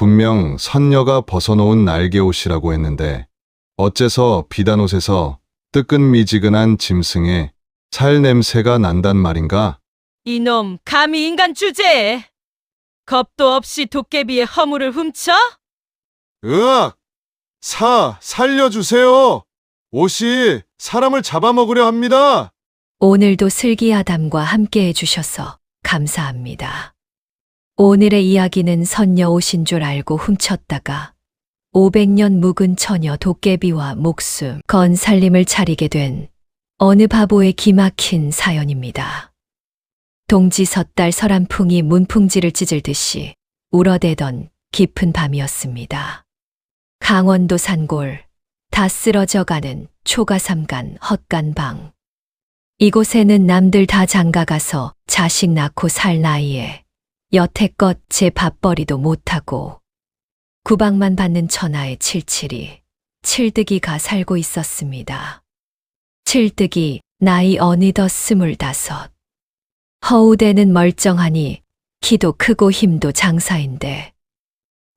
분명 선녀가 벗어놓은 날개옷이라고 했는데 어째서 비단 옷에서 뜨끈미지근한 짐승의 살 냄새가 난단 말인가? 이놈, 감히 인간 주제에 겁도 없이 도깨비의 허물을 훔쳐? 으악! 살려주세요! 옷이 사람을 잡아먹으려 합니다! 오늘도 슬기아담과 함께 해주셔서 감사합니다. 오늘의 이야기는 선녀 옷인 줄 알고 훔쳤다가 500년 묵은 처녀 도깨비와 목숨 건 살림을 차리게 된 어느 바보의 기막힌 사연입니다. 동지섣달 서란풍이 문풍지를 찢을듯이 울어대던 깊은 밤이었습니다. 강원도 산골, 다 쓰러져가는 초가삼간 헛간방. 이곳에는 남들 다 장가가서 자식 낳고 살 나이에 여태껏 제 밥벌이도 못하고 구박만 받는 천하의 칠칠이, 칠득이가 살고 있었습니다. 칠득이 나이 어느덧 25. 허우대는 멀쩡하니 키도 크고 힘도 장사인데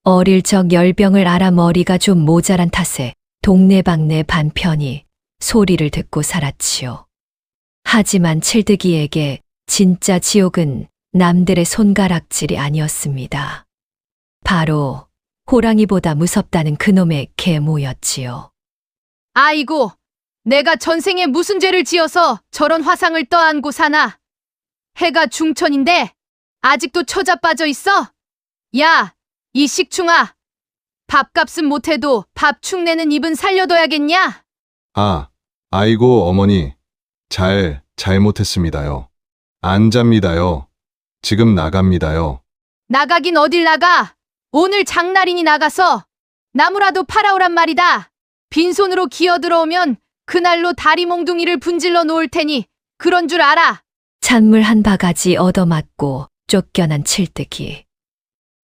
어릴 적 열병을 앓아 머리가 좀 모자란 탓에 동네방네 반편이 소리를 듣고 살았지요. 하지만 칠득이에게 진짜 지옥은 남들의 손가락질이 아니었습니다. 바로 호랑이보다 무섭다는 그놈의 계모였지요. 아이고, 내가 전생에 무슨 죄를 지어서 저런 화상을 떠안고 사나? 해가 중천인데 아직도 처자 빠져 있어? 야, 이 식충아! 밥값은 못해도 밥충 내는 입은 살려둬야겠냐? 아이고 어머니, 잘못했습니다요. 안 잡니다요. 지금 나갑니다요. 나가긴 어딜 나가? 오늘 장날이니 나가서 나무라도 팔아오란 말이다. 빈손으로 기어들어오면 그날로 다리 몽둥이를 분질러 놓을 테니 그런 줄 알아. 찬물 한 바가지 얻어맞고 쫓겨난 칠득이.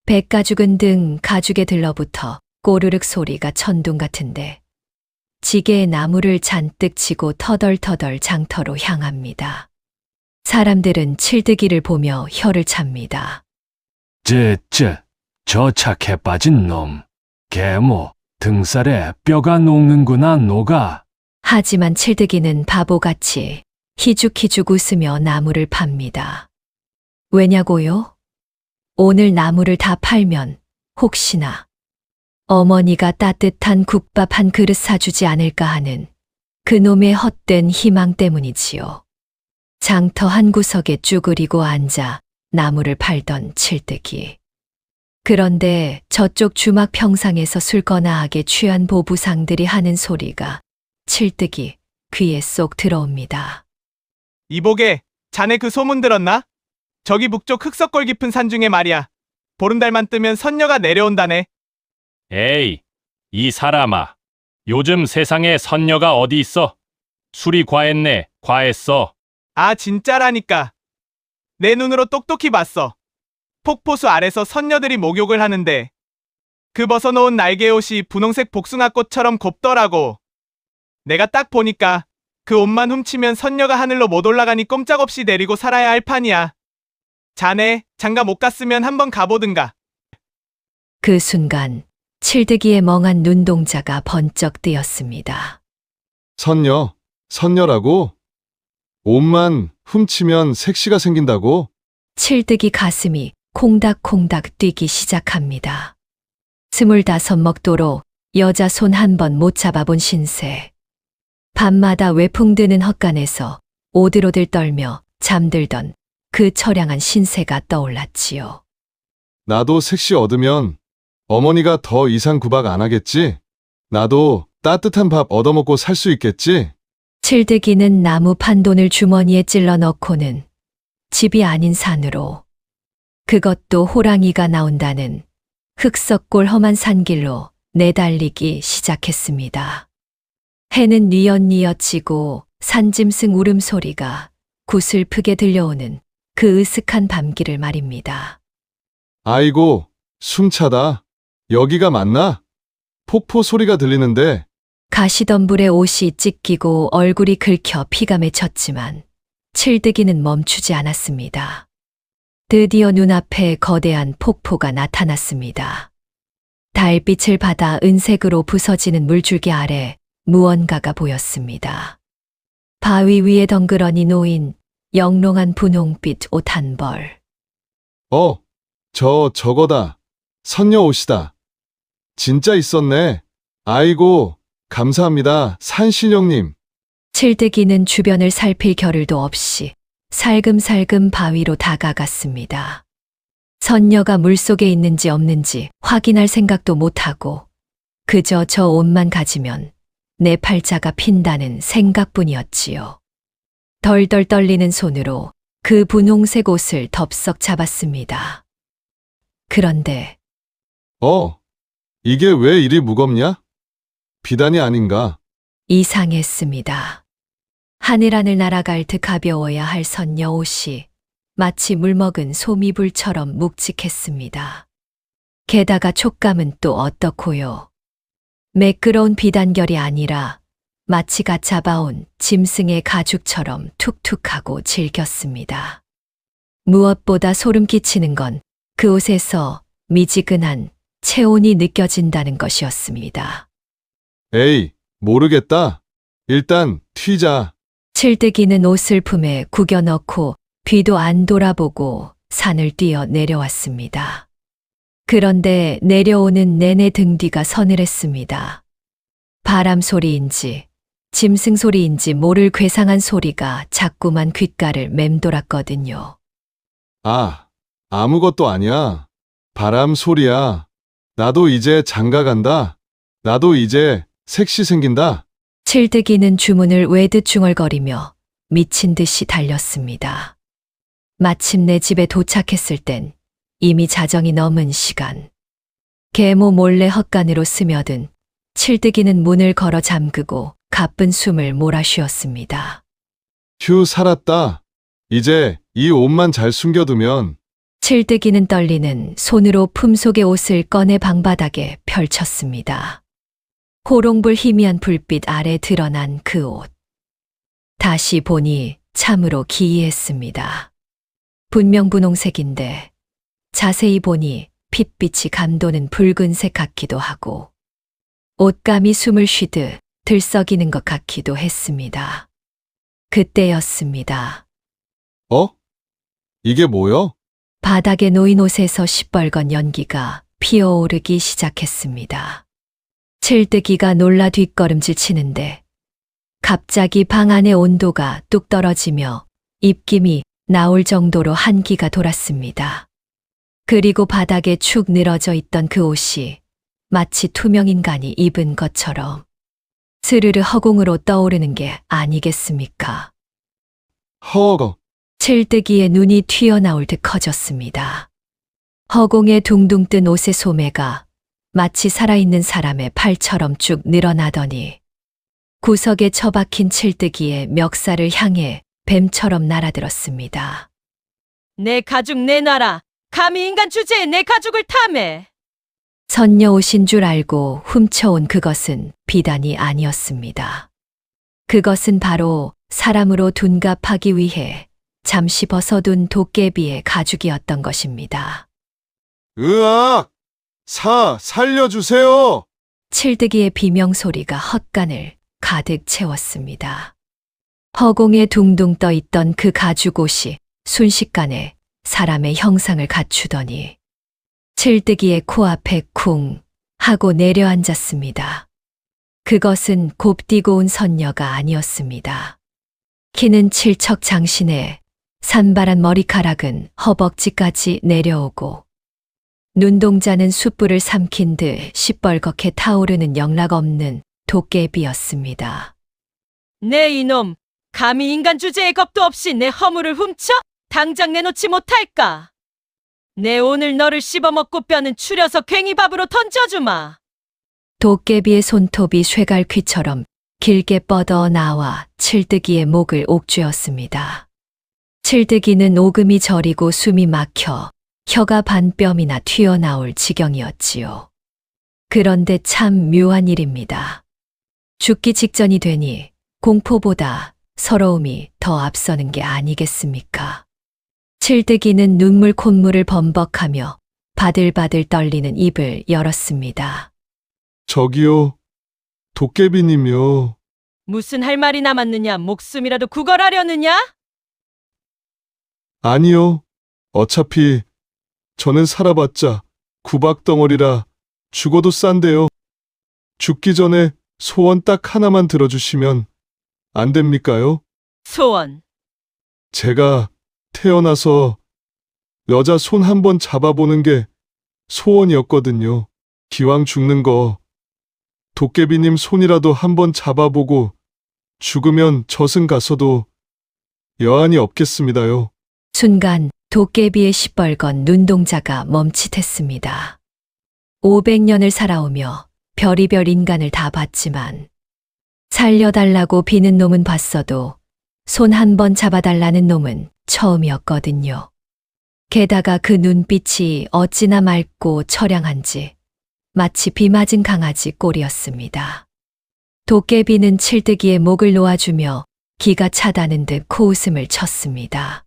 백가죽은 등 가죽에 들러붙어 꼬르륵 소리가 천둥 같은데 지게에 나무를 잔뜩 치고 터덜터덜 장터로 향합니다. 사람들은 칠득이를 보며 혀를 찹니다. 저 착해 빠진 놈. 계모, 등살에 뼈가 녹는구나 녹아. 하지만 칠득이는 바보같이 희죽희죽 웃으며 나무를 팝니다. 왜냐고요? 오늘 나무를 다 팔면 혹시나 어머니가 따뜻한 국밥 한 그릇 사주지 않을까 하는 그놈의 헛된 희망 때문이지요. 장터 한 구석에 쭈그리고 앉아 나무를 팔던 칠득이. 그런데 저쪽 주막 평상에서 술거나하게 취한 보부상들이 하는 소리가 칠득이 귀에 쏙 들어옵니다. 이보게, 자네 그 소문 들었나? 저기 북쪽 흑석골 깊은 산 중에 말이야. 보름달만 뜨면 선녀가 내려온다네. 에이, 이 사람아. 요즘 세상에 선녀가 어디 있어? 술이 과했네, 과했어. 아, 진짜라니까. 내 눈으로 똑똑히 봤어. 폭포수 아래서 선녀들이 목욕을 하는데 그 벗어놓은 날개옷이 분홍색 복숭아꽃처럼 곱더라고. 내가 딱 보니까 그 옷만 훔치면 선녀가 하늘로 못 올라가니 꼼짝없이 데리고 살아야 할 판이야. 자네 장가 못 갔으면 한번 가보든가. 그 순간 칠득이의 멍한 눈동자가 번쩍 뜨였습니다. 선녀라고? 옷만 훔치면 색시가 생긴다고? 칠득이 가슴이 콩닥콩닥 뛰기 시작합니다. 25 먹도록 여자 손 한 번 못 잡아본 신세. 밤마다 외풍 드는 헛간에서 오들오들 떨며 잠들던 그 처량한 신세가 떠올랐지요. 나도 색시 얻으면 어머니가 더 이상 구박 안 하겠지? 나도 따뜻한 밥 얻어먹고 살 수 있겠지? 칠득이는 나무 판돈을 주머니에 찔러 넣고는 집이 아닌 산으로, 그것도 호랑이가 나온다는 흑석골 험한 산길로 내달리기 시작했습니다. 해는 뉘엿뉘엿 지고 산짐승 울음소리가 구슬프게 들려오는 그 으슥한 밤길을 말입니다. 아이고, 숨차다. 여기가 맞나? 폭포 소리가 들리는데. 가시덤불에 옷이 찢기고 얼굴이 긁혀 피가 맺혔지만 칠득이는 멈추지 않았습니다. 드디어 눈앞에 거대한 폭포가 나타났습니다. 달빛을 받아 은색으로 부서지는 물줄기 아래 무언가가 보였습니다. 바위 위에 덩그러니 놓인 영롱한 분홍빛 옷 한 벌. 저거다. 선녀 옷이다. 진짜 있었네. 아이고, 감사합니다, 산신령님. 칠득이는 주변을 살필 겨를도 없이 살금살금 바위로 다가갔습니다. 선녀가 물속에 있는지 없는지 확인할 생각도 못하고 그저 저 옷만 가지면 내 팔자가 핀다는 생각뿐이었지요. 덜덜 떨리는 손으로 그 분홍색 옷을 덥석 잡았습니다. 그런데 이게 왜 이리 무겁냐? 비단이 아닌가? 이상했습니다. 하늘하늘 날아갈 듯 가벼워야 할 선녀 옷이 마치 물먹은 소미불처럼 묵직했습니다. 게다가 촉감은 또 어떻고요? 매끄러운 비단결이 아니라 마치 갓 잡아온 짐승의 가죽처럼 툭툭하고 질겼습니다. 무엇보다 소름 끼치는 건 그 옷에서 미지근한 체온이 느껴진다는 것이었습니다. 에이, 모르겠다. 일단 튀자. 칠득이는 옷을 품에 구겨 넣고 뒤도 안 돌아보고 산을 뛰어 내려왔습니다. 그런데 내려오는 내내 등 뒤가 서늘했습니다. 바람 소리인지 짐승 소리인지 모를 괴상한 소리가 자꾸만 귓가를 맴돌았거든요. 아무것도 아니야. 바람 소리야. 나도 이제 장가 간다. 나도 이제 섹시 생긴다. 칠득이는 주문을 외듯 중얼거리며 미친 듯이 달렸습니다. 마침내 집에 도착했을 땐 이미 자정이 넘은 시간. 계모 몰래 헛간으로 스며든 칠득이는 문을 걸어 잠그고 가쁜 숨을 몰아쉬었습니다. 휴, 살았다. 이제 이 옷만 잘 숨겨두면. 칠득이는 떨리는 손으로 품속의 옷을 꺼내 방바닥에 펼쳤습니다. 호롱불 희미한 불빛 아래 드러난 그 옷. 다시 보니 참으로 기이했습니다. 분명 분홍색인데 자세히 보니 핏빛이 감도는 붉은색 같기도 하고 옷감이 숨을 쉬듯 들썩이는 것 같기도 했습니다. 그때였습니다. 이게 뭐여? 바닥에 놓인 옷에서 시뻘건 연기가 피어오르기 시작했습니다. 칠득이가 놀라 뒷걸음질 치는데 갑자기 방 안의 온도가 뚝 떨어지며 입김이 나올 정도로 한기가 돌았습니다. 그리고 바닥에 축 늘어져 있던 그 옷이 마치 투명 인간이 입은 것처럼 스르르 허공으로 떠오르는 게 아니겠습니까? 허거. 칠득이의 눈이 튀어나올 듯 커졌습니다. 허공에 둥둥 뜬 옷의 소매가 마치 살아있는 사람의 팔처럼 쭉 늘어나더니 구석에 처박힌 칠득이의 멱살을 향해 뱀처럼 날아들었습니다. 내 가죽 내놔라. 감히 인간 주제에 내 가죽을 탐해. 선녀 옷인 줄 알고 훔쳐온 그것은 비단이 아니었습니다. 그것은 바로 사람으로 둔갑하기 위해 잠시 벗어둔 도깨비의 가죽이었던 것입니다. 으악! 살려주세요! 칠득이의 비명소리가 헛간을 가득 채웠습니다. 허공에 둥둥 떠 있던 그 가죽 옷이 순식간에 사람의 형상을 갖추더니 칠득이의 코앞에 쿵 하고 내려앉았습니다. 그것은 곱디고 온 선녀가 아니었습니다. 키는 칠척 장신에 산발한 머리카락은 허벅지까지 내려오고 눈동자는 숯불을 삼킨 듯 시뻘겋게 타오르는 영락 없는 도깨비였습니다. 내 이놈, 감히 인간 주제에 겁도 없이 내 허물을 훔쳐? 당장 내놓지 못할까? 내 오늘 너를 씹어먹고 뼈는 추려서 괭이밥으로 던져주마. 도깨비의 손톱이 쇠갈퀴처럼 길게 뻗어 나와 칠득이의 목을 옥죄었습니다. 칠득이는 오금이 저리고 숨이 막혀 혀가 반뼘이나 튀어나올 지경이었지요. 그런데 참 묘한 일입니다. 죽기 직전이 되니 공포보다 서러움이 더 앞서는 게 아니겠습니까? 칠득이는 눈물 콧물을 범벅하며 바들바들 떨리는 입을 열었습니다. 저기요. 도깨비님요. 무슨 할 말이 남았느냐? 목숨이라도 구걸하려느냐? 아니요. 어차피 저는 살아봤자 구박덩어리라 죽어도 싼데요. 죽기 전에 소원 딱 하나만 들어주시면 안 됩니까요? 소원. 제가 태어나서 여자 손 한번 잡아보는 게 소원이었거든요. 기왕 죽는 거 도깨비님 손이라도 한번 잡아보고 죽으면 저승 가서도 여한이 없겠습니다요. 순간 도깨비의 시뻘건 눈동자가 멈칫했습니다. 500년을 살아오며 별이별 인간을 다 봤지만 살려달라고 비는 놈은 봤어도 손 한 번 잡아달라는 놈은 처음이었거든요. 게다가 그 눈빛이 어찌나 맑고 처량한지 마치 비 맞은 강아지 꼴이었습니다. 도깨비는 칠뜨기의 목을 놓아주며 기가 차다는 듯 코웃음을 쳤습니다.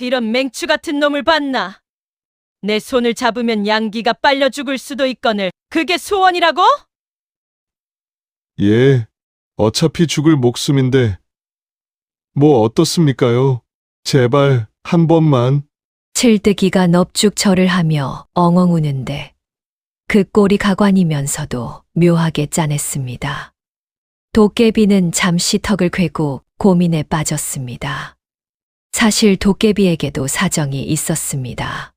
이런 맹추 같은 놈을 봤나? 내 손을 잡으면 양기가 빨려 죽을 수도 있거늘 그게 소원이라고? 예, 어차피 죽을 목숨인데 뭐 어떻습니까요? 제발 한 번만. 칠뜨기가 넙죽 절을 하며 엉엉 우는데 그 꼴이 가관이면서도 묘하게 짠했습니다. 도깨비는 잠시 턱을 괴고 고민에 빠졌습니다. 사실 도깨비에게도 사정이 있었습니다.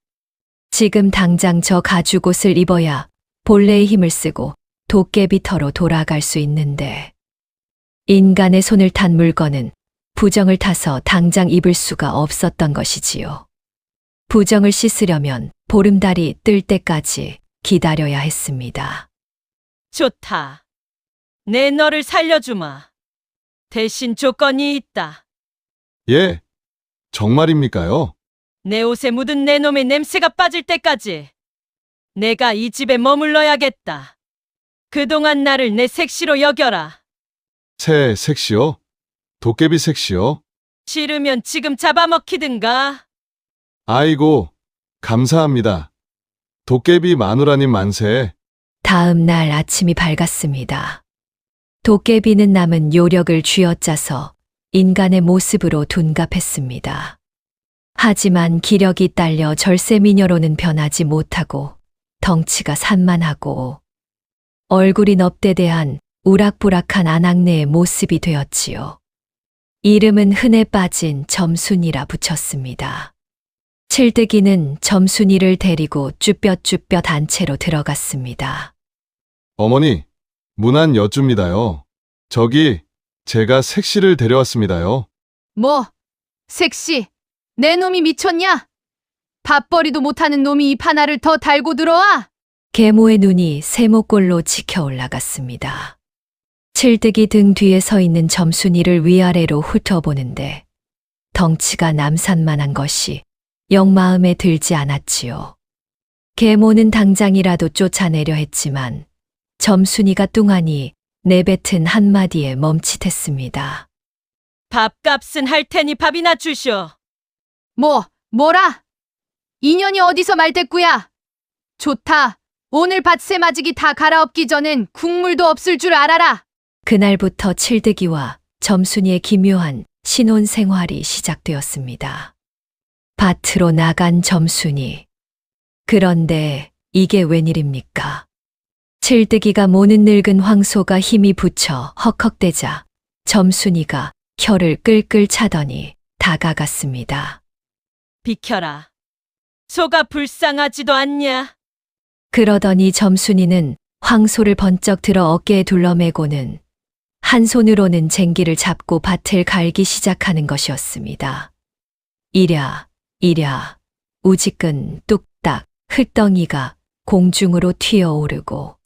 지금 당장 저 가죽옷을 입어야 본래의 힘을 쓰고 도깨비터로 돌아갈 수 있는데 인간의 손을 탄 물건은 부정을 타서 당장 입을 수가 없었던 것이지요. 부정을 씻으려면 보름달이 뜰 때까지 기다려야 했습니다. 좋다. 내 너를 살려주마. 대신 조건이 있다. 예, 정말입니까요? 내 옷에 묻은 내 놈의 냄새가 빠질 때까지 내가 이 집에 머물러야겠다. 그동안 나를 내 색시로 여겨라. 새 색시요? 도깨비 색시요? 싫으면 지금 잡아먹히든가. 아이고, 감사합니다. 도깨비 마누라님 만세. 다음 날 아침이 밝았습니다. 도깨비는 남은 요력을 쥐어짜서 인간의 모습으로 둔갑했습니다. 하지만 기력이 딸려 절세미녀로는 변하지 못하고 덩치가 산만하고 얼굴이 넙대대한 우락부락한 아낙네의 모습이 되었지요. 이름은 흔해 빠진 점순이라 붙였습니다. 칠뜨기는 점순이를 데리고 쭈뼛쭈뼛 안채로 들어갔습니다. 어머니, 문안 여쭙니다요. 저기, 제가 색시를 데려왔습니다요. 뭐, 색시, 내 놈이 미쳤냐? 밥벌이도 못하는 놈이 입 하나를 더 달고 들어와? 계모의 눈이 세모꼴로 치켜 올라갔습니다. 칠뜨기 등 뒤에 서 있는 점순이를 위아래로 훑어보는데 덩치가 남산만한 것이 영 마음에 들지 않았지요. 계모는 당장이라도 쫓아내려 했지만 점순이가 뚱하니 내뱉은 한마디에 멈칫했습니다. 밥값은 할 테니 밥이나 주쇼. 뭐라? 인연이 어디서 말대꾸야? 좋다. 오늘 밭새 마지기 다 갈아엎기 전엔 국물도 없을 줄 알아라. 그날부터 칠뜨기와 점순이의 기묘한 신혼 생활이 시작되었습니다. 밭으로 나간 점순이. 그런데 이게 웬일입니까? 칠뜨기가 모는 늙은 황소가 힘이 붙여 헉헉대자 점순이가 혀를 끌끌 차더니 다가갔습니다. 비켜라. 소가 불쌍하지도 않냐? 그러더니 점순이는 황소를 번쩍 들어 어깨에 둘러매고는 한 손으로는 쟁기를 잡고 밭을 갈기 시작하는 것이었습니다. 이랴, 우지끈 뚝딱 흙덩이가 공중으로 튀어오르고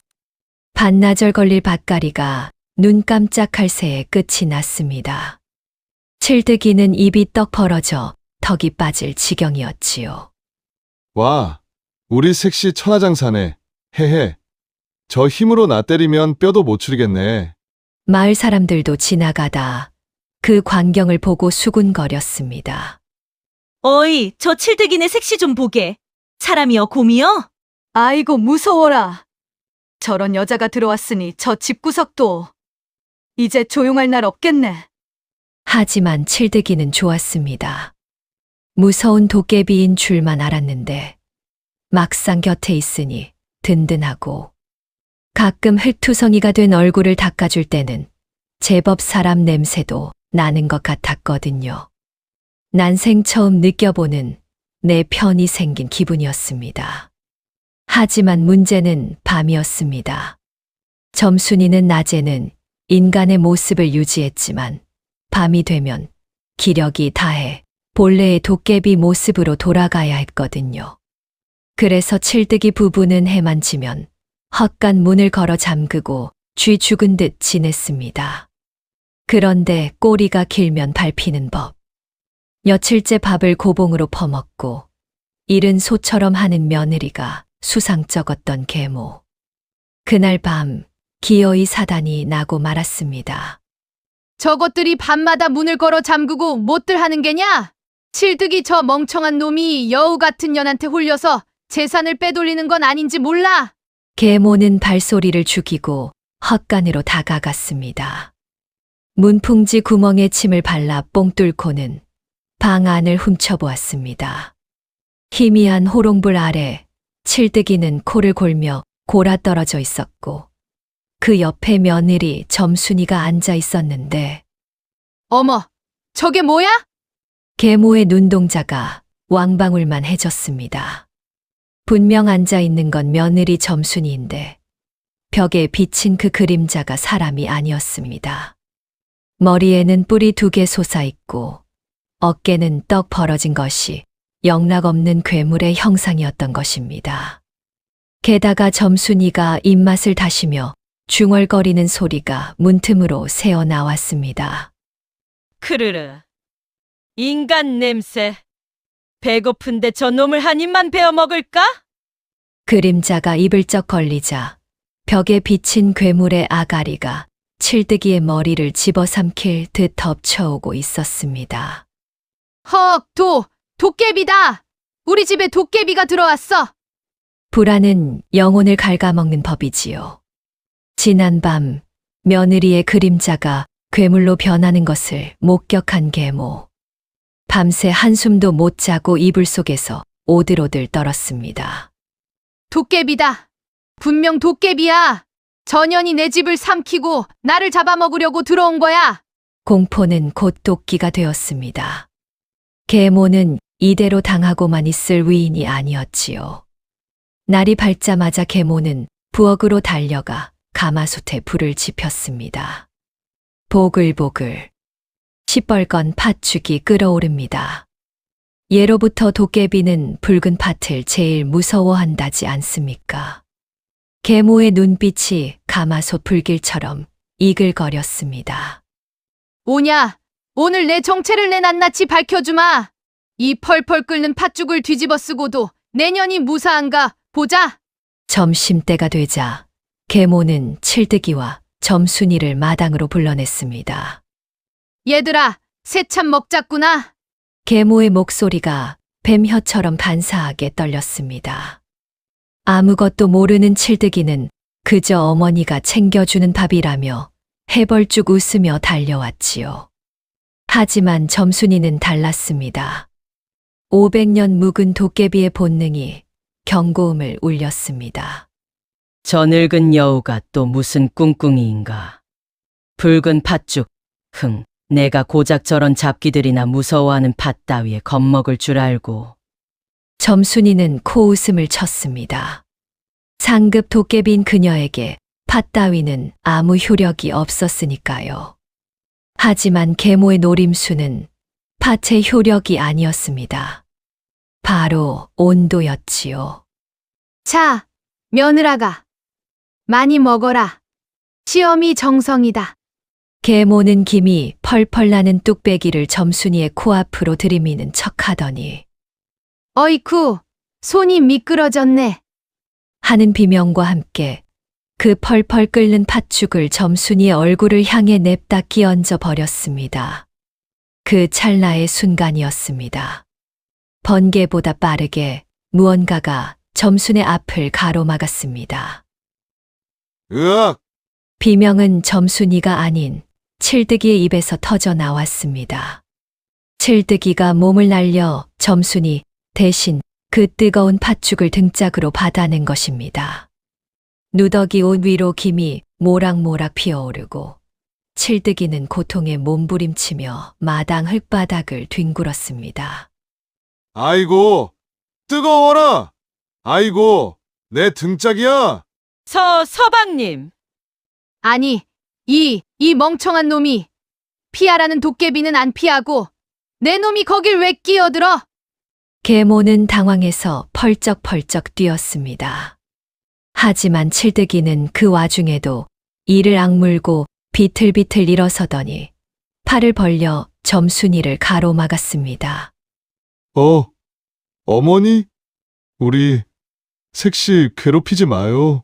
반나절 걸릴 밭가리가 눈 깜짝할 새에 끝이 났습니다. 칠뜨기는 입이 떡 벌어져 턱이 빠질 지경이었지요. 와, 우리 색시 천하장사네. 헤헤. 저 힘으로 나 때리면 뼈도 못 추리겠네. 마을 사람들도 지나가다 그 광경을 보고 수군거렸습니다. 어이, 저 칠득이네 색시 좀 보게. 사람이여 곰이여? 아이고, 무서워라. 저런 여자가 들어왔으니 저 집구석도 이제 조용할 날 없겠네. 하지만 칠드기는 좋았습니다. 무서운 도깨비인 줄만 알았는데 막상 곁에 있으니 든든하고 가끔 흙투성이가 된 얼굴을 닦아줄 때는 제법 사람 냄새도 나는 것 같았거든요. 난생 처음 느껴보는 내 편이 생긴 기분이었습니다. 하지만 문제는 밤이었습니다. 점순이는 낮에는 인간의 모습을 유지했지만 밤이 되면 기력이 다해 본래의 도깨비 모습으로 돌아가야 했거든요. 그래서 칠드기 부부는 해만 지면 헛간 문을 걸어 잠그고 쥐 죽은 듯 지냈습니다. 그런데 꼬리가 길면 밟히는 법. 며칠째 밥을 고봉으로 퍼먹고 일은 소처럼 하는 며느리가 수상쩍었던 계모. 그날 밤 기어이 사단이 나고 말았습니다. 저것들이 밤마다 문을 걸어 잠그고 못들 하는 게냐? 칠득이 저 멍청한 놈이 여우 같은 년한테 홀려서 재산을 빼돌리는 건 아닌지 몰라? 계모는 발소리를 죽이고 헛간으로 다가갔습니다. 문풍지 구멍에 침을 발라 뽕 뚫고는 방 안을 훔쳐보았습니다. 희미한 호롱불 아래 칠드기는 코를 골며 골아떨어져 있었고 그 옆에 며느리 점순이가 앉아 있었는데 어머, 저게 뭐야? 계모의 눈동자가 왕방울만 해졌습니다. 분명 앉아 있는 건 며느리 점순이인데 벽에 비친 그 그림자가 사람이 아니었습니다. 머리에는 뿔이 2개 솟아있고 어깨는 떡 벌어진 것이 영락없는 괴물의 형상이었던 것입니다. 게다가 점순이가 입맛을 다시며 중얼거리는 소리가 문틈으로 새어 나왔습니다. 크르르. 인간 냄새. 배고픈데 저 놈을 한 입만 베어 먹을까? 그림자가 입을 쩍 벌리자 벽에 비친 괴물의 아가리가 칠드기의 머리를 집어삼킬 듯 덮쳐오고 있었습니다. 헉, 도깨비다! 우리 집에 도깨비가 들어왔어! 불안은 영혼을 갉아먹는 법이지요. 지난밤 며느리의 그림자가 괴물로 변하는 것을 목격한 계모. 밤새 한숨도 못 자고 이불 속에서 오들오들 떨었습니다. 도깨비다! 분명 도깨비야! 전현이 내 집을 삼키고 나를 잡아먹으려고 들어온 거야! 공포는 곧 도끼가 되었습니다. 계모는 이대로 당하고만 있을 위인이 아니었지요. 날이 밝자마자 계모는 부엌으로 달려가 가마솥에 불을 지폈습니다. 보글보글 시뻘건 팥죽이 끓어오릅니다. 예로부터 도깨비는 붉은 팥을 제일 무서워한다지 않습니까? 계모의 눈빛이 가마솥 불길처럼 이글거렸습니다. 오냐, 오늘 내 정체를 내 낱낱이 밝혀주마! 이 펄펄 끓는 팥죽을 뒤집어 쓰고도 내년이 무사한가 보자! 점심때가 되자 계모는 칠드기와 점순이를 마당으로 불러냈습니다. 얘들아, 새참 먹자꾸나! 계모의 목소리가 뱀혀처럼 반사하게 떨렸습니다. 아무것도 모르는 칠드기는 그저 어머니가 챙겨주는 밥이라며 해벌쭉 웃으며 달려왔지요. 하지만 점순이는 달랐습니다. 500년 묵은 도깨비의 본능이 경고음을 울렸습니다. 저 늙은 여우가 또 무슨 꿍꿍이인가. 붉은 팥죽, 흥, 내가 고작 저런 잡기들이나 무서워하는 팥 따위에 겁먹을 줄 알고. 점순이는 코웃음을 쳤습니다. 상급 도깨비인 그녀에게 팥 따위는 아무 효력이 없었으니까요. 하지만 계모의 노림수는 팥의 효력이 아니었습니다. 바로 온도였지요. 자, 며느라가 많이 먹어라. 시험이 정성이다. 계모는 김이 펄펄 나는 뚝배기를 점순이의 코앞으로 들이미는 척하더니 어이쿠, 손이 미끄러졌네. 하는 비명과 함께 그 펄펄 끓는 팥죽을 점순이의 얼굴을 향해 냅다 끼얹어 버렸습니다. 그 찰나의 순간이었습니다. 번개보다 빠르게 무언가가 점순의 앞을 가로막았습니다. 으악! 비명은 점순이가 아닌 칠득이의 입에서 터져 나왔습니다. 칠득이가 몸을 날려 점순이 대신 그 뜨거운 팥죽을 등짝으로 받아낸 것입니다. 누더기 옷 위로 김이 모락모락 피어오르고 칠득이는 고통에 몸부림치며 마당 흙바닥을 뒹굴었습니다. 아이고, 뜨거워라! 아이고, 내 등짝이야! 서방님. 아니, 이 멍청한 놈이 피하라는 도깨비는 안 피하고 내 놈이 거길 왜 끼어들어? 계모는 당황해서 펄쩍펄쩍 뛰었습니다. 하지만 칠득이는 그 와중에도 이를 악물고 비틀비틀 일어서더니 팔을 벌려 점순이를 가로막았습니다. 어머니? 우리 색시 괴롭히지 마요.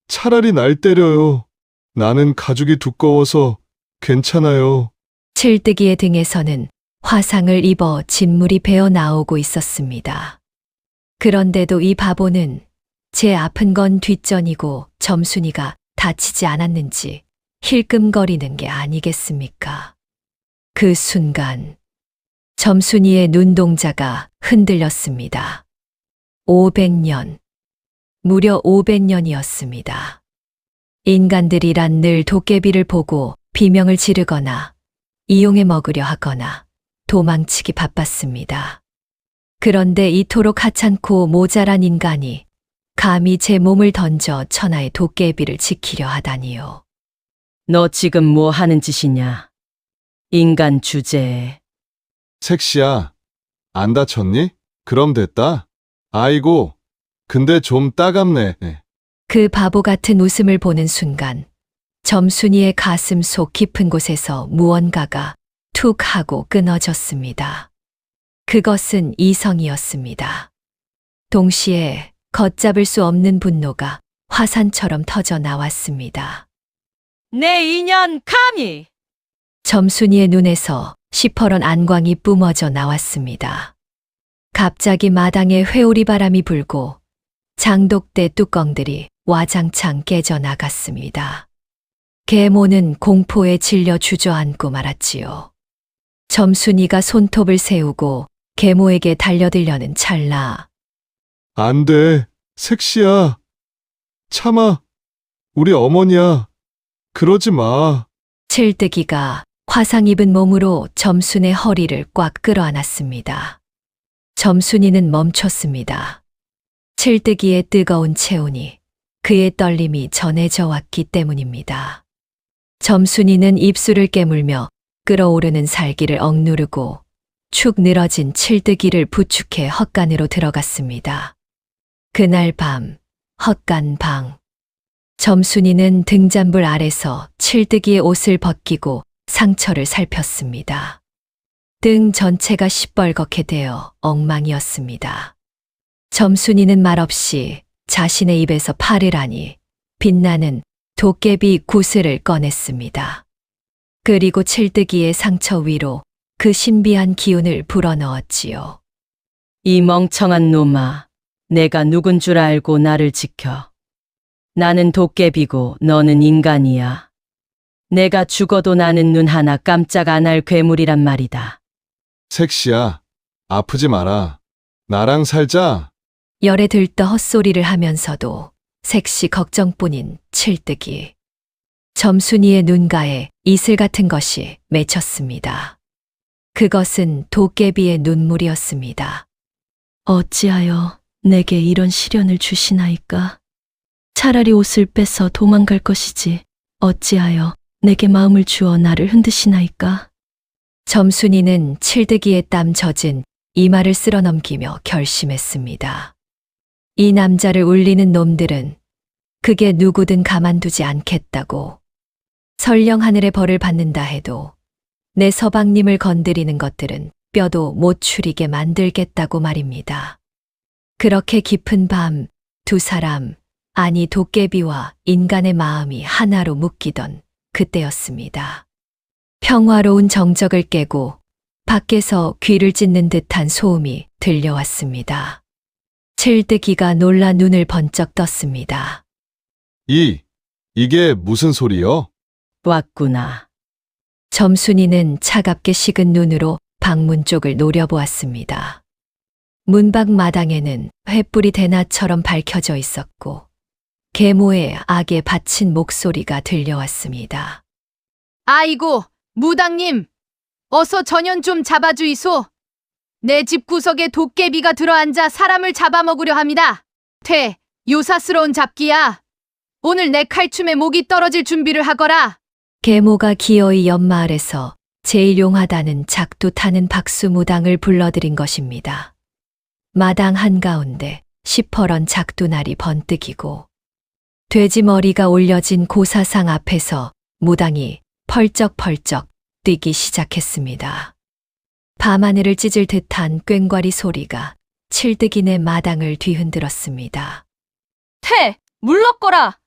차라리 날 때려요. 나는 가죽이 두꺼워서 괜찮아요. 칠득이의 등에서는 화상을 입어 진물이 배어 나오고 있었습니다. 그런데도 이 바보는 제 아픈 건 뒷전이고 점순이가 다치지 않았는지 힐끔거리는 게 아니겠습니까? 그 순간 점순이의 눈동자가 흔들렸습니다. 500년, 무려 500년이었습니다. 인간들이란 늘 도깨비를 보고 비명을 지르거나 이용해 먹으려 하거나 도망치기 바빴습니다. 그런데 이토록 하찮고 모자란 인간이 감히 제 몸을 던져 천하의 도깨비를 지키려 하다니요. 너 지금 뭐 하는 짓이냐? 인간 주제에. 색시야, 안 다쳤니? 그럼 됐다. 아이고, 근데 좀 따갑네. 그 바보 같은 웃음을 보는 순간 점순이의 가슴 속 깊은 곳에서 무언가가 툭 하고 끊어졌습니다. 그것은 이성이었습니다. 동시에 걷잡을 수 없는 분노가 화산처럼 터져 나왔습니다. 내 인연 감히! 점순이의 눈에서 시퍼런 안광이 뿜어져 나왔습니다. 갑자기 마당에 회오리 바람이 불고 장독대 뚜껑들이 와장창 깨져 나갔습니다. 계모는 공포에 질려 주저앉고 말았지요. 점순이가 손톱을 세우고 계모에게 달려들려는 찰나 안 돼, 색시야. 참아, 우리 어머니야. 그러지 마. 칠득이가 화상 입은 몸으로 점순의 허리를 꽉 끌어안았습니다. 점순이는 멈췄습니다. 칠득이의 뜨거운 체온이 그의 떨림이 전해져 왔기 때문입니다. 점순이는 입술을 깨물며 끓어오르는 살기를 억누르고 축 늘어진 칠득이를 부축해 헛간으로 들어갔습니다. 그날 밤, 헛간 방. 점순이는 등잔불 아래서 칠득이의 옷을 벗기고 상처를 살폈습니다. 등 전체가 시뻘겋게 되어 엉망이었습니다. 점순이는 말없이 자신의 입에서 팔을 하니 빛나는 도깨비 구슬을 꺼냈습니다. 그리고 칠득이의 상처 위로 그 신비한 기운을 불어넣었지요. 이 멍청한 놈아, 내가 누군 줄 알고 나를 지켜. 나는 도깨비고 너는 인간이야. 내가 죽어도 나는 눈 하나 깜짝 안 할 괴물이란 말이다. 색시야, 아프지 마라. 나랑 살자. 열에 들떠 헛소리를 하면서도 색시 걱정뿐인 칠득이. 점순이의 눈가에 이슬 같은 것이 맺혔습니다. 그것은 도깨비의 눈물이었습니다. 어찌하여 내게 이런 시련을 주시나이까? 차라리 옷을 뺏어 도망갈 것이지 어찌하여 내게 마음을 주어 나를 흔드시나이까? 점순이는 칠득이의 땀 젖은 이마를 쓸어넘기며 결심했습니다. 이 남자를 울리는 놈들은 그게 누구든 가만두지 않겠다고. 설령 하늘의 벌을 받는다 해도 내 서방님을 건드리는 것들은 뼈도 못 추리게 만들겠다고 말입니다. 그렇게 깊은 밤 두 사람, 아니 도깨비와 인간의 마음이 하나로 묶이던 그때였습니다. 평화로운 정적을 깨고 밖에서 귀를 찢는 듯한 소음이 들려왔습니다. 칠뜨기가 놀라 눈을 번쩍 떴습니다. 이게 무슨 소리요? 왔구나. 점순이는 차갑게 식은 눈으로 방문 쪽을 노려보았습니다. 문밖 마당에는 횃불이 대낮처럼 밝혀져 있었고 계모의 악에 바친 목소리가 들려왔습니다. 아이고, 무당님. 어서 전연 좀 잡아주이소. 내 집 구석에 도깨비가 들어앉아 사람을 잡아먹으려 합니다. 요사스러운 잡기야. 오늘 내 칼춤에 목이 떨어질 준비를 하거라. 계모가 기어이 옆마을에서 제일 용하다는 작두 타는 박수무당을 불러들인 것입니다. 마당 한가운데 시퍼런 작두날이 번뜩이고 돼지 머리가 올려진 고사상 앞에서 무당이 펄쩍펄쩍 뛰기 시작했습니다. 밤하늘을 찢을 듯한 꽹과리 소리가 칠뜨기네 마당을 뒤흔들었습니다. 물러거라.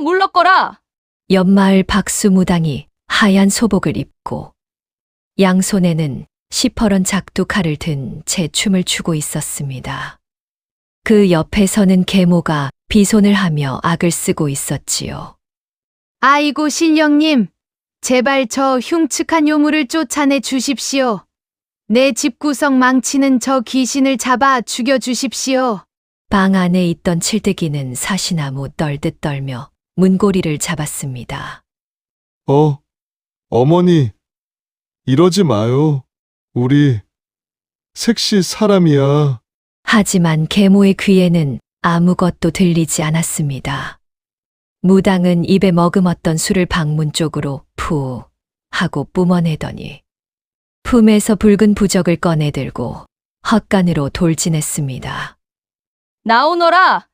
물러거라. 옆마을 박수무당이 하얀 소복을 입고 양손에는 시퍼런 작두 칼을 든 채 춤을 추고 있었습니다. 그 옆에서는 계모가 비손을 하며 악을 쓰고 있었지요. 아이고, 신령님. 제발 저 흉측한 요물을 쫓아내 주십시오. 내 집구석 망치는 저 귀신을 잡아 죽여 주십시오. 방 안에 있던 칠뜨기는 사시나무 떨듯 떨며 문고리를 잡았습니다. 어머니, 이러지 마요. 우리 색시 사람이야. 하지만 계모의 귀에는 아무것도 들리지 않았습니다. 무당은 입에 머금었던 술을 방문 쪽으로 푸 하고 뿜어내더니 품에서 붉은 부적을 꺼내들고 헛간으로 돌진했습니다. 나오너라.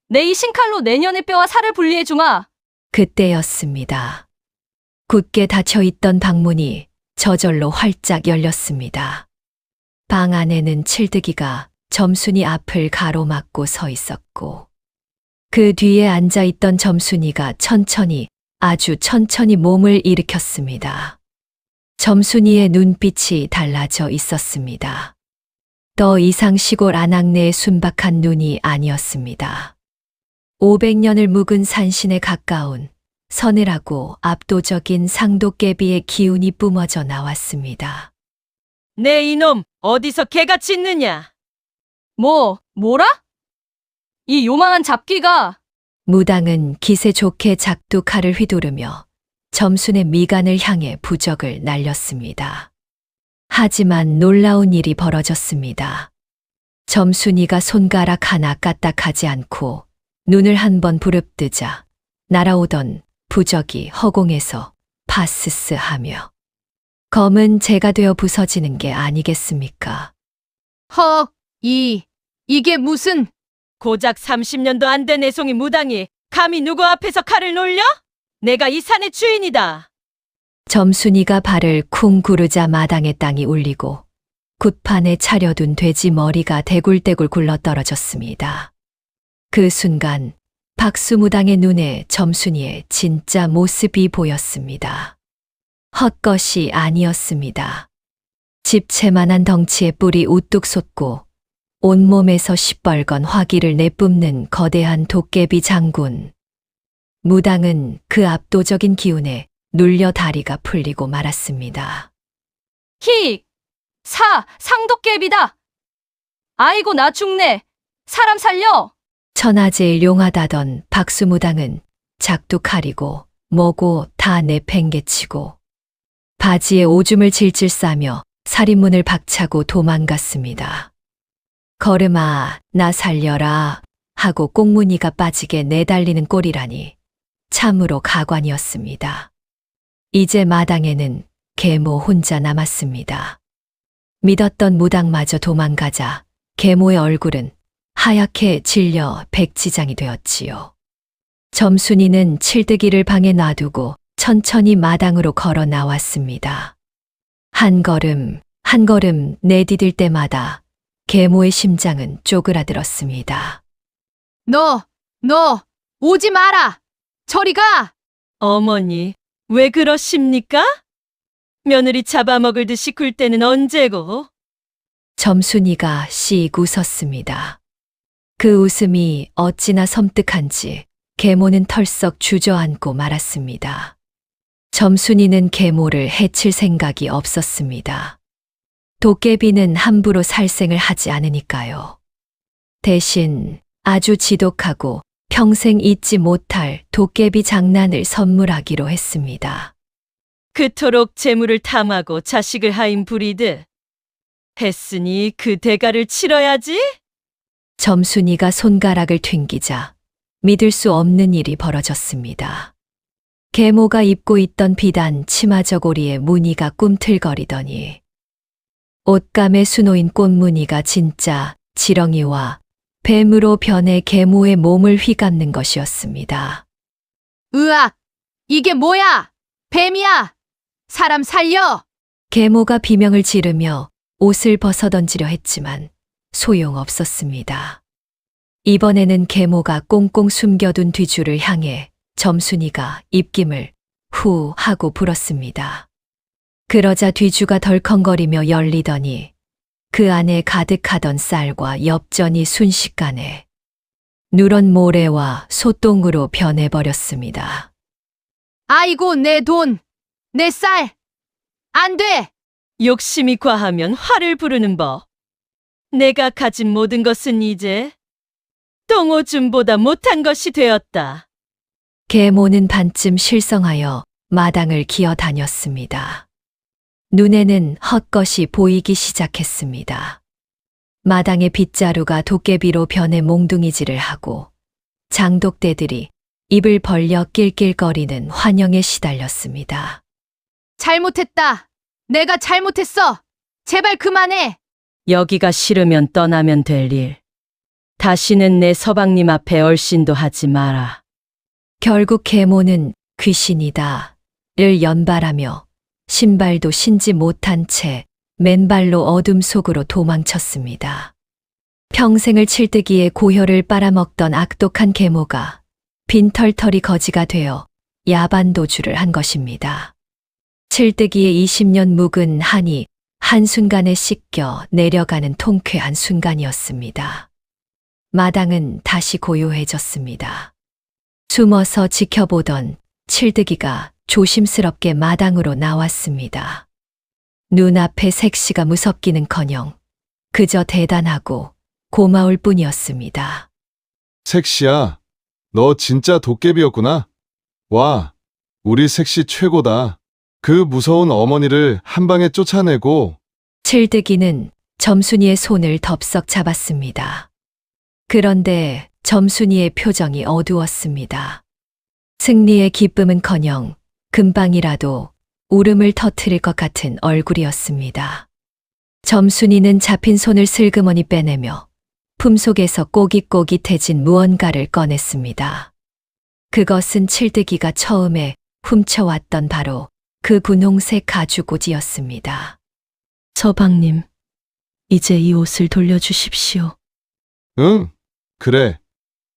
내 이 신칼로 내년의 뼈와 살을 분리해 주마. 그때였습니다. 굳게 닫혀있던 방문이 저절로 활짝 열렸습니다. 방 안에는 칠뜨기가 점순이 앞을 가로막고 서 있었고 그 뒤에 앉아있던 점순이가 아주 천천히 몸을 일으켰습니다. 점순이의 눈빛이 달라져 있었습니다. 더 이상 시골 안악내의 순박한 눈이 아니었습니다. 500년을 묵은 산신에 가까운 서늘하고 압도적인 상도깨비의 기운이 뿜어져 나왔습니다. 내 이놈, 어디서 개같이 있느냐? 뭐라? 이 요망한 잡기가. 무당은 기세 좋게 작두 칼을 휘두르며 점순의 미간을 향해 부적을 날렸습니다. 하지만 놀라운 일이 벌어졌습니다. 점순이가 손가락 하나 까딱하지 않고 눈을 한번 부릅뜨자 날아오던 부적이 허공에서 파스스 하며 검은 재가 되어 부서지는 게 아니겠습니까? 이게 무슨... 고작 30년도 안 된 애송이 무당이 감히 누구 앞에서 칼을 놀려? 내가 이 산의 주인이다. 점순이가 발을 쿵 구르자 마당의 땅이 울리고 굿판에 차려둔 돼지 머리가 대굴대굴 굴러떨어졌습니다. 그 순간 박수무당의 눈에 점순이의 진짜 모습이 보였습니다. 헛것이 아니었습니다. 집채만한 덩치의 뿔이 우뚝 솟고 온몸에서 시뻘건 화기를 내뿜는 거대한 도깨비 장군. 무당은 그 압도적인 기운에 눌려 다리가 풀리고 말았습니다. 상도깨비다. 아이고, 나 죽네. 사람 살려. 천하제일 용하다던 박수무당은 작두칼이고 뭐고 다 내팽개치고 바지에 오줌을 질질 싸며 살인문을 박차고 도망갔습니다. 걸음아, 나 살려라 하고 꽁무니가 빠지게 내달리는 꼴이라니 참으로 가관이었습니다. 이제 마당에는 계모 혼자 남았습니다. 믿었던 무당마저 도망가자 계모의 얼굴은 하얗게 질려 백지장이 되었지요. 점순이는 칠뜨기를 방에 놔두고 천천히 마당으로 걸어 나왔습니다. 한 걸음 내디딜 때마다 계모의 심장은 쪼그라들었습니다. 너 오지 마라. 저리 가. 어머니, 왜 그러십니까? 며느리 잡아먹을 듯이 굴 때는 언제고? 점순이가 씩 웃었습니다. 그 웃음이 어찌나 섬뜩한지 계모는 털썩 주저앉고 말았습니다. 점순이는 계모를 해칠 생각이 없었습니다. 도깨비는 함부로 살생을 하지 않으니까요. 대신 아주 지독하고 평생 잊지 못할 도깨비 장난을 선물하기로 했습니다. 그토록 재물을 탐하고 자식을 하인 부리듯 했으니 그 대가를 치러야지? 점순이가 손가락을 튕기자 믿을 수 없는 일이 벌어졌습니다. 계모가 입고 있던 비단 치마 저고리에 무늬가 꿈틀거리더니 옷감에 수놓인 꽃무늬가 진짜 지렁이와 뱀으로 변해 계모의 몸을 휘감는 것이었습니다. 으악! 이게 뭐야? 뱀이야! 사람 살려! 계모가 비명을 지르며 옷을 벗어던지려 했지만 소용없었습니다. 이번에는 계모가 꽁꽁 숨겨둔 뒤줄을 향해 점순이가 입김을 후 하고 불었습니다. 그러자 뒤주가 덜컹거리며 열리더니 그 안에 가득하던 쌀과 엽전이 순식간에 누런 모래와 소똥으로 변해버렸습니다. 아이고, 내 돈! 내 쌀! 안 돼! 욕심이 과하면 화를 부르는 법. 내가 가진 모든 것은 이제 똥오줌보다 못한 것이 되었다. 계모는 반쯤 실성하여 마당을 기어다녔습니다. 눈에는 헛것이 보이기 시작했습니다. 마당의 빗자루가 도깨비로 변해 몽둥이질을 하고 장독대들이 입을 벌려 낄낄거리는 환영에 시달렸습니다. 잘못했다! 내가 잘못했어! 제발 그만해! 여기가 싫으면 떠나면 될 일. 다시는 내 서방님 앞에 얼씬도 하지 마라. 결국 계모는 귀신이다를 연발하며 신발도 신지 못한 채 맨발로 어둠 속으로 도망쳤습니다. 평생을 칠뜨기에 고혈을 빨아먹던 악독한 계모가 빈털터리 거지가 되어 야반도주를 한 것입니다. 칠뜨기에 20년 묵은 한이 한순간에 씻겨 내려가는 통쾌한 순간이었습니다. 마당은 다시 고요해졌습니다. 숨어서 지켜보던 칠뜨기가 조심스럽게 마당으로 나왔습니다. 눈앞에 색시가 무섭기는커녕 그저 대단하고 고마울 뿐이었습니다. 색시야, 너 진짜 도깨비였구나. 와, 우리 색시 최고다. 그 무서운 어머니를 한 방에 쫓아내고. 칠뜨기는 점순이의 손을 덥석 잡았습니다. 그런데 점순이의 표정이 어두웠습니다. 승리의 기쁨은커녕 금방이라도 울음을 터뜨릴 것 같은 얼굴이었습니다. 점순이는 잡힌 손을 슬그머니 빼내며 품속에서 꼬깃꼬깃해진 무언가를 꺼냈습니다. 그것은 칠뜨기가 처음에 훔쳐왔던 바로 그 분홍색 가죽옷이었습니다. 서방님, 이제 이 옷을 돌려주십시오. 응, 그래.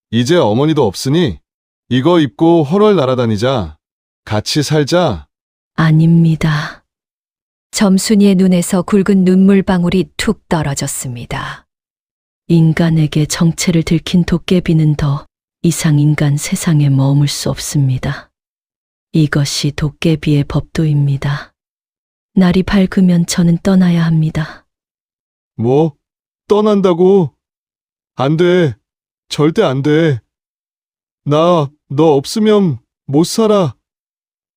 이제 어머니도 없으니 이거 입고 헐헐 날아다니자. 같이 살자. 아닙니다. 점순이의 눈에서 굵은 눈물방울이 툭 떨어졌습니다. 인간에게 정체를 들킨 도깨비는 더 이상 인간 세상에 머물 수 없습니다. 이것이 도깨비의 법도입니다. 날이 밝으면 저는 떠나야 합니다. 뭐? 떠난다고? 안 돼. 절대 안 돼. 너 없으면 못 살아.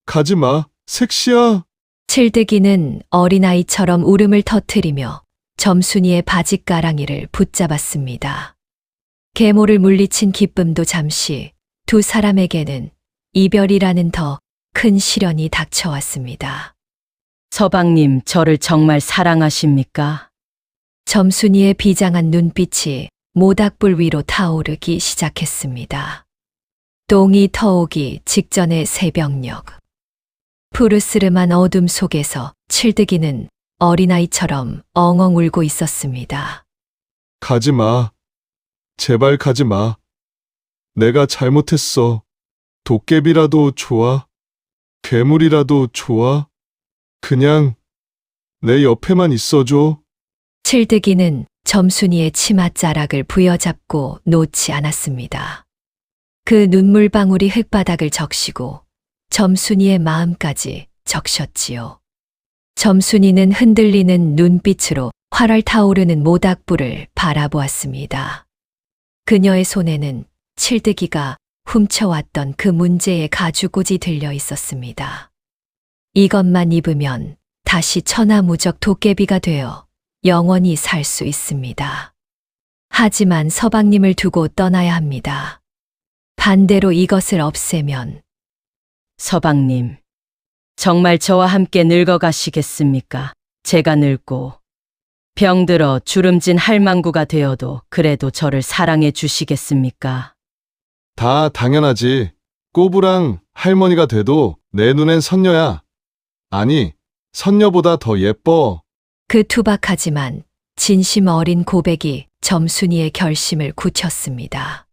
가지 마, 색시야. 칠뜨기는 어린아이처럼 울음을 터뜨리며 점순이의 바짓가랑이를 붙잡았습니다. 계모를 물리친 기쁨도 잠시 두 사람에게는 이별이라는 더 큰 시련이 닥쳐왔습니다. 서방님, 저를 정말 사랑하십니까? 점순이의 비장한 눈빛이 모닥불 위로 타오르기 시작했습니다. 똥이 터오기 직전의 새벽녘. 푸르스름한 어둠 속에서 칠뜨기는 어린아이처럼 엉엉 울고 있었습니다. 가지 마. 제발 가지 마. 내가 잘못했어. 도깨비라도 좋아. 괴물이라도 좋아. 그냥 내 옆에만 있어줘. 칠득이는 점순이의 치맛자락을 부여잡고 놓지 않았습니다. 그 눈물방울이 흙바닥을 적시고 점순이의 마음까지 적셨지요. 점순이는 흔들리는 눈빛으로 활활 타오르는 모닥불을 바라보았습니다. 그녀의 손에는 칠득이가 훔쳐왔던 그 문제의 가죽옷이 들려 있었습니다. 이것만 입으면 다시 천하무적 도깨비가 되어 영원히 살 수 있습니다. 하지만 서방님을 두고 떠나야 합니다. 반대로 이것을 없애면 서방님, 정말 저와 함께 늙어가시겠습니까? 제가 늙고 병들어 주름진 할망구가 되어도 그래도 저를 사랑해 주시겠습니까? 다 당연하지. 꼬부랑 할머니가 돼도 내 눈엔 선녀야. 아니, 선녀보다 더 예뻐. 그 투박하지만 진심 어린 고백이 점순이의 결심을 굳혔습니다.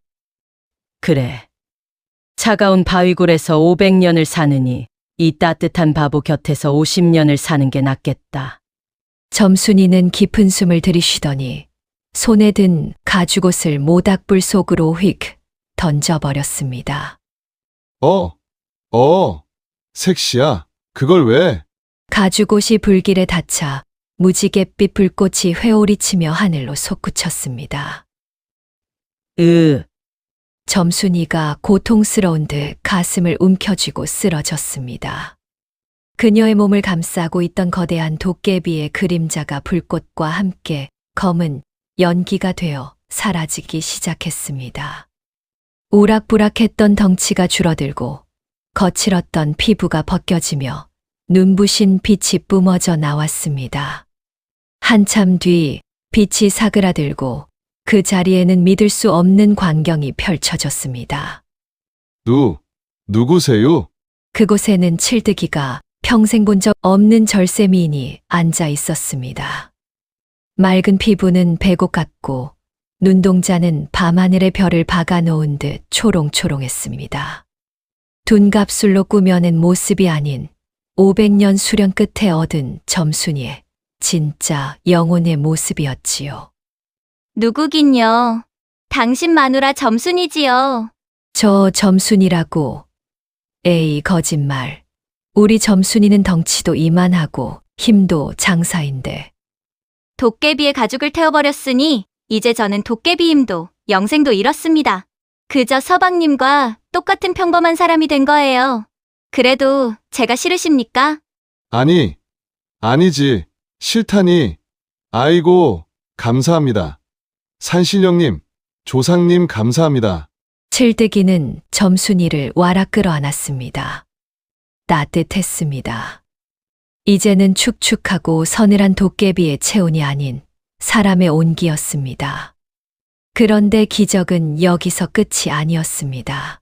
그래. 차가운 바위굴에서 500년을 사느니 이 따뜻한 바보 곁에서 50년을 사는 게 낫겠다. 점순이는 깊은 숨을 들이쉬더니 손에 든 가죽옷을 모닥불 속으로 휙 던져버렸습니다. 색시야. 그걸 왜? 가죽옷이 불길에 닿자 무지갯빛 불꽃이 회오리치며 하늘로 솟구쳤습니다. 점순이가 고통스러운 듯 가슴을 움켜쥐고 쓰러졌습니다. 그녀의 몸을 감싸고 있던 거대한 도깨비의 그림자가 불꽃과 함께 검은 연기가 되어 사라지기 시작했습니다. 우락부락했던 덩치가 줄어들고 거칠었던 피부가 벗겨지며 눈부신 빛이 뿜어져 나왔습니다. 한참 뒤 빛이 사그라들고 그 자리에는 믿을 수 없는 광경이 펼쳐졌습니다. 누구세요? 그곳에는 칠득이가 평생 본 적 없는 절세미인이 앉아 있었습니다. 맑은 피부는 백옥 같고 눈동자는 밤하늘의 별을 박아놓은 듯 초롱초롱했습니다. 둔갑술로 꾸며낸 모습이 아닌 500년 수련 끝에 얻은 점순이의 진짜 영혼의 모습이었지요. 누구긴요. 당신 마누라 점순이지요. 저 점순이라고. 에이, 거짓말. 우리 점순이는 덩치도 이만하고 힘도 장사인데. 도깨비의 가죽을 태워버렸으니 이제 저는 도깨비 힘도 영생도 잃었습니다. 그저 서방님과 똑같은 평범한 사람이 된 거예요. 그래도 제가 싫으십니까? 아니지. 싫다니. 아이고, 감사합니다. 산신령님, 조상님 감사합니다. 칠득이는 점순이를 와락 끌어안았습니다. 따뜻했습니다. 이제는 축축하고 서늘한 도깨비의 체온이 아닌 사람의 온기였습니다. 그런데 기적은 여기서 끝이 아니었습니다.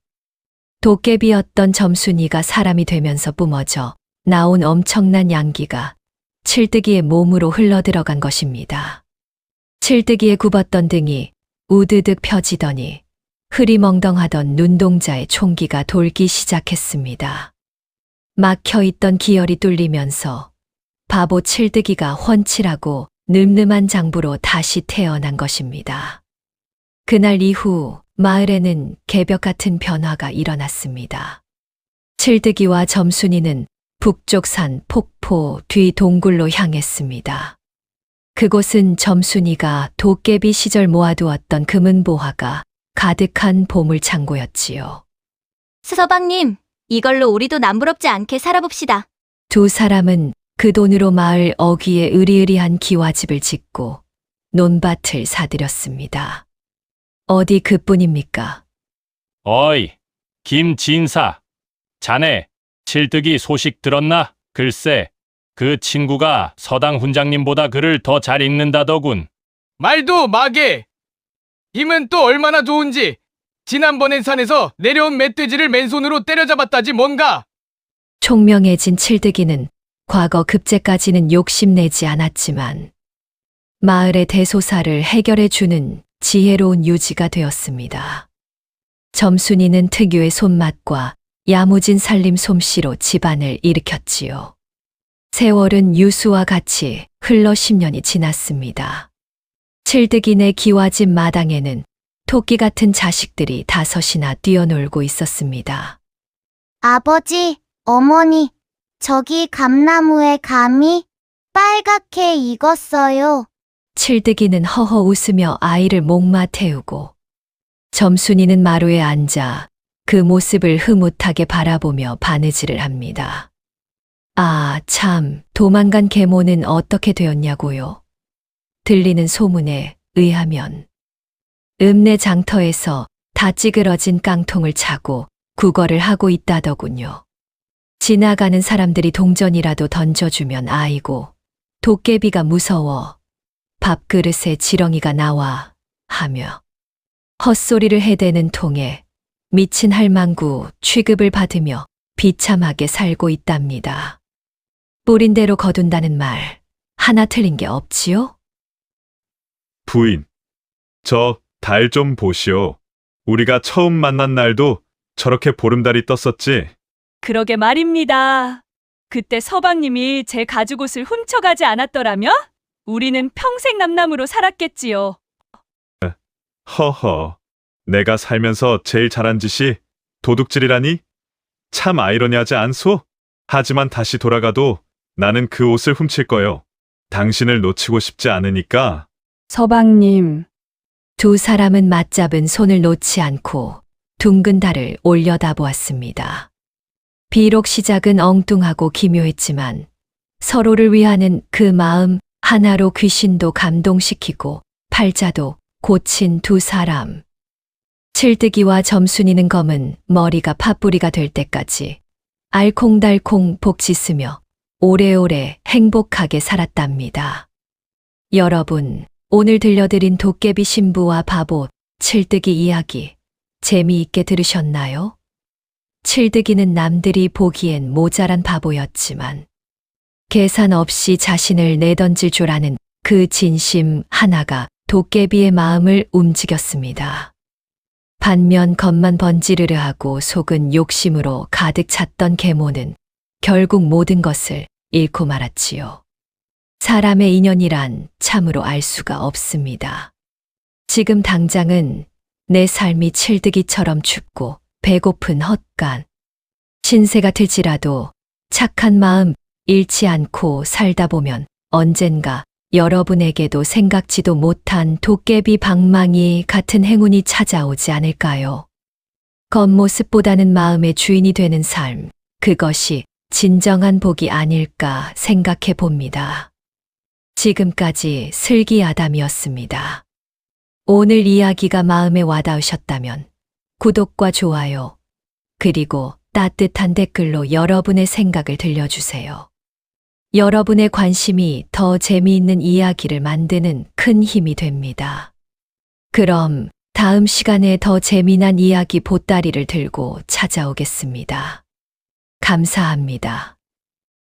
도깨비였던 점순이가 사람이 되면서 뿜어져 나온 엄청난 양기가 칠득이의 몸으로 흘러들어간 것입니다. 칠득이의 굽었던 등이 우드득 펴지더니 흐리멍덩하던 눈동자에 총기가 돌기 시작했습니다. 막혀있던 기혈이 뚫리면서 바보 칠득이가 훤칠하고 늠름한 장부로 다시 태어난 것입니다. 그날 이후 마을에는 개벽 같은 변화가 일어났습니다. 칠득이와 점순이는 북쪽 산 폭포 뒤 동굴로 향했습니다. 그곳은 점순이가 도깨비 시절 모아두었던 금은보화가 가득한 보물창고였지요. 서방님, 이걸로 우리도 남부럽지 않게 살아봅시다. 두 사람은 그 돈으로 마을 어귀에 으리으리한 기와집을 짓고 논밭을 사들였습니다. 어디 그뿐입니까? 어이, 김진사. 자네, 칠득이 소식 들었나? 글쎄, 그 친구가 서당 훈장님보다 글을 더 잘 읽는다더군. 말도 마게! 힘은 또 얼마나 좋은지 지난번엔 산에서 내려온 멧돼지를 맨손으로 때려잡았다지 뭔가. 총명해진 칠득이는 과거 급제까지는 욕심내지 않았지만 마을의 대소사를 해결해주는 지혜로운 유지가 되었습니다. 점순이는 특유의 손맛과 야무진 살림 솜씨로 집안을 일으켰지요. 세월은 유수와 같이 흘러 10년이 지났습니다. 칠득이네 기와집 마당에는 토끼 같은 자식들이 5이나 뛰어놀고 있었습니다. 아버지, 어머니, 저기 감나무에 감이 빨갛게 익었어요. 칠득이는 허허 웃으며 아이를 목마 태우고 점순이는 마루에 앉아 그 모습을 흐뭇하게 바라보며 바느질을 합니다. 아, 참, 도망간 계모는 어떻게 되었냐고요? 들리는 소문에 의하면 읍내 장터에서 다 찌그러진 깡통을 차고 구걸을 하고 있다더군요. 지나가는 사람들이 동전이라도 던져주면 아이고, 도깨비가 무서워, 밥그릇에 지렁이가 나와 하며 헛소리를 해대는 통에 미친 할망구 취급을 받으며 비참하게 살고 있답니다. 뿌린 대로 거둔다는 말 하나 틀린 게 없지요? 부인, 저 달 좀 보시오. 우리가 처음 만난 날도 저렇게 보름달이 떴었지. 그러게 말입니다. 그때 서방님이 제 가죽옷을 훔쳐가지 않았더라면 우리는 평생 남남으로 살았겠지요. 허허, 내가 살면서 제일 잘한 짓이 도둑질이라니? 참 아이러니하지 않소? 하지만 다시 돌아가도 나는 그 옷을 훔칠 거요. 당신을 놓치고 싶지 않으니까. 서방님. 두 사람은 맞잡은 손을 놓지 않고 둥근 달을 올려다보았습니다. 비록 시작은 엉뚱하고 기묘했지만 서로를 위하는 그 마음 하나로 귀신도 감동시키고 팔자도 고친 두 사람. 칠득이와 점순이는 검은 머리가 팥뿌리가 될 때까지 알콩달콩 복짓으며 오래오래 행복하게 살았답니다. 여러분, 오늘 들려드린 도깨비 신부와 바보 칠득이 이야기 재미있게 들으셨나요? 칠득이는 남들이 보기엔 모자란 바보였지만 계산 없이 자신을 내던질 줄 아는 그 진심 하나가 도깨비의 마음을 움직였습니다. 반면 겉만 번지르르 하고 속은 욕심으로 가득 찼던 계모는 결국 모든 것을 잃고 말았지요. 사람의 인연이란 참으로 알 수가 없습니다. 지금 당장은 내 삶이 칠득이처럼 춥고 배고픈 헛간. 신세 같을지라도 착한 마음 잃지 않고 살다 보면 언젠가 여러분에게도 생각지도 못한 도깨비 방망이 같은 행운이 찾아오지 않을까요? 겉모습보다는 마음의 주인이 되는 삶, 그것이 진정한 복이 아닐까 생각해 봅니다. 지금까지 슬기아담이었습니다. 오늘 이야기가 마음에 와닿으셨다면 구독과 좋아요, 그리고 따뜻한 댓글로 여러분의 생각을 들려주세요. 여러분의 관심이 더 재미있는 이야기를 만드는 큰 힘이 됩니다. 그럼 다음 시간에 더 재미난 이야기 보따리를 들고 찾아오겠습니다. 감사합니다.